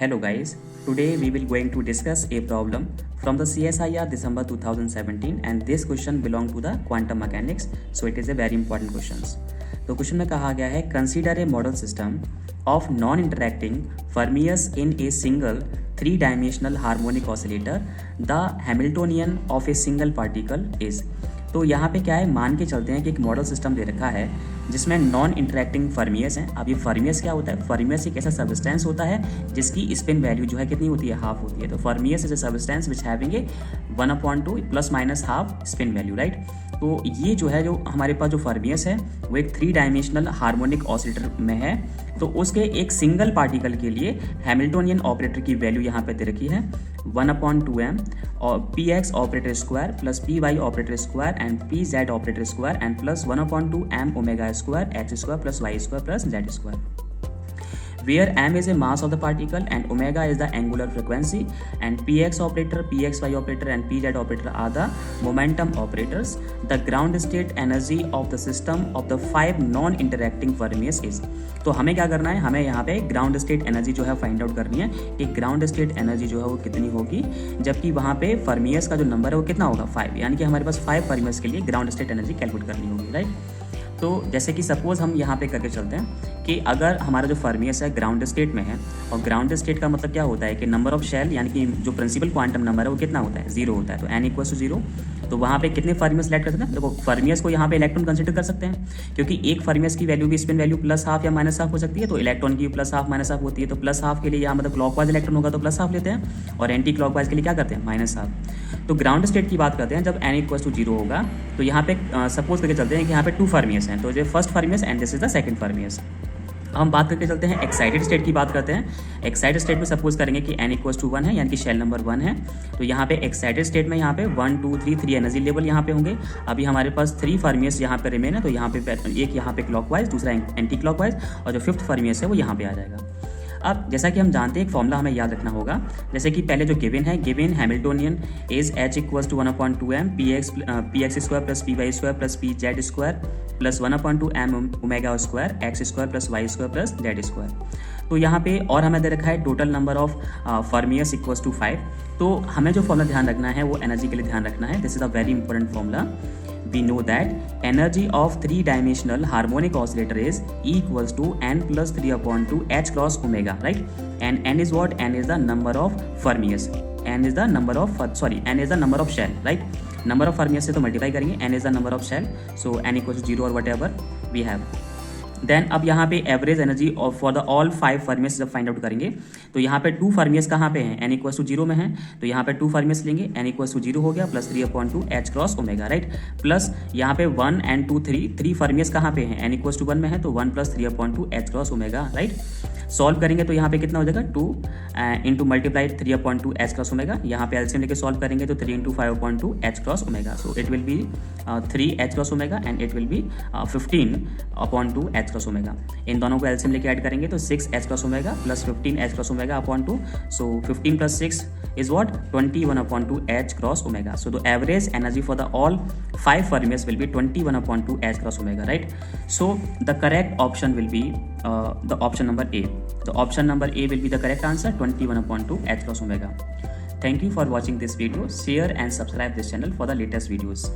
Hello guys, today we will going to discuss a problem from the CSIR December 2017 and this question belong to the quantum mechanics, so it is a very important questions. तो question में कहा गया है consider a model system of non interacting fermions in a single 3-dimensional harmonic oscillator the Hamiltonian of a single particle is. तो यहाँ पे क्या है, मान के चलते हैं कि एक मॉडल सिस्टम दे रखा है जिसमें नॉन इंटरैक्टिंग फर्मियस हैं। अब ये फर्मियस क्या होता है? फर्मियस एक ऐसा सब्सटेंस होता है जिसकी स्पिन वैल्यू जो है कितनी होती है, हाफ होती है। तो fermions is a substance which having a 1/2 ± half spin value, right. तो ये जो है, जो हमारे पास जो फर्मियस है वो एक 3-dimensional हार्मोनिक ऑसिलेटर में है। तो उसके एक सिंगल पार्टिकल के लिए हैमिल्टोनियन ऑपरेटर की वैल्यू यहाँ पे दे रखी है 1/2m और px operator square plus py operator square and pz operator square and plus 1/2m omega square x square plus y square plus z square, where m is a mass of the particle and omega is the angular frequency and px operator, pxy operator and pz operator are the momentum operators. The ground state energy of the system of the 5 non-interacting fermions is। तो हमें क्या करना है, हमें यहाँ पे ground state energy जो है फाइंड आउट करनी है कि ग्राउंड स्टेट एनर्जी जो है वो कितनी होगी, जबकि वहाँ पे फर्मियस का जो नंबर है वो कितना होगा 5, यानी कि हमारे पास 5 फर्मियस के लिए ग्राउंड स्टेट एनर्जी कैलकुलेट करनी होगी, राइट। तो जैसे कि सपोज हम यहाँ पे करके चलते हैं कि अगर हमारा जो फर्मियस है ग्राउंड स्टेट में है, और ग्राउंड स्टेट का मतलब क्या होता है कि नंबर ऑफ शेल यानी कि जो प्रिंसिपल क्वांटम नंबर है वो कितना होता है, 0 होता है। तो n = 0। तो वहाँ पे कितने फर्मियस सेलेक्ट कर सकते हैं? देखो फर्मियस को यहाँ पे इलेक्ट्रॉन कंसिडर कर सकते हैं, क्योंकि एक फर्मियस की वैल्यू भी स्पिन वैल्यू +½ या -½ हो सकती है। तो इलेक्ट्रॉन की +½ -½ होती है। तो +½ के लिए यहाँ मतलब क्लॉकवाइज इलेक्ट्रॉन होगा तो +½ लेते हैं, और एंटी क्लॉकवाइज के लिए क्या करते हैं, -½ तो ग्राउंड स्टेट की बात करते हैं जब n = 0 होगा। तो यहाँ पे सपोज करके चलते हैं कि यहाँ पे 2 फर्मियस हैं, तो ये first fermions and this is the second fermions. हम बात करके चलते हैं एक्साइटेड स्टेट की बात करते हैं। एक्साइटेड स्टेट में सपोज करेंगे कि n = 1 है, यानी कि शेल नंबर 1 है। तो यहाँ पे एक्साइटेड स्टेट में यहाँ पे 1 2 3 एनर्जी लेवल यहाँ पे होंगे। अभी हमारे पास 3 फर्मियस यहाँ पे रिमेन है, तो यहाँ पे एक यहाँ पे क्लॉकवाइज, दूसरा एंटी क्लॉकवाइज, और जो 5th फर्मियस है वो यहाँ पे आ जाएगा। अब जैसा कि हम जानते हैं एक फॉर्मूला हमें याद रखना होगा, जैसे कि पहले जो गिवन है, given Hamiltonian is h = 1/2m px square plus py square plus pz square plus 1/2m omega square x square plus y square plus z square. तो यहाँ पे और हमें दे रखा है टोटल नंबर ऑफ फर्मियस = 5। तो हमें जो फॉर्मूला ध्यान रखना है वो एनर्जी के लिए ध्यान रखना है। This is a very important formula. We know that energy of 3-dimensional harmonic oscillator is E = n + 3/2 h cross omega, right? And n is what? N is the number of fermions. N is the number of shell, right? Number of fermions से तो multiply करेंगे, n is the number of shell, so n = 0 or whatever we have. Then अब यहाँ पे average energy for the all 5 fermions जब find out करेंगे, तो यहाँ पे 2 फर्मियस कहाँ पे हैं, n = 0 में है। तो यहाँ पे 2 फर्मियस लेंगे, n = 0 हो गया plus 3/2 h cross omega, right. Plus यहाँ पे 1 and 2 3 फर्मियस कहाँ पे हैं, n = 1 में है, तो 1 + 3/2 h cross omega, right. Solve करेंगे तो यहाँ पे कितना हो जाएगा 2 into multiplied 3/2 h cross omega. यहाँ पे एलसीएम लेके सॉल्व करेंगे तो 3 × 5/2 h cross omega. So it will be 3 h cross omega and it will be 15/2 h cross omega. इन दोनों को एलसीएम लेके ऐड करेंगे तो 6 h cross omega plus 15 h cross omega upon 2। So 15 + 6 is what? 21/2 h cross omega. So the average energy for the all 5 fermions will be 21/2 h cross omega, right? So the correct option will be the option number A. The option number A will be the correct answer, 21/2 h cross omega. Thank you for watching this video. Share and subscribe this channel for the latest videos.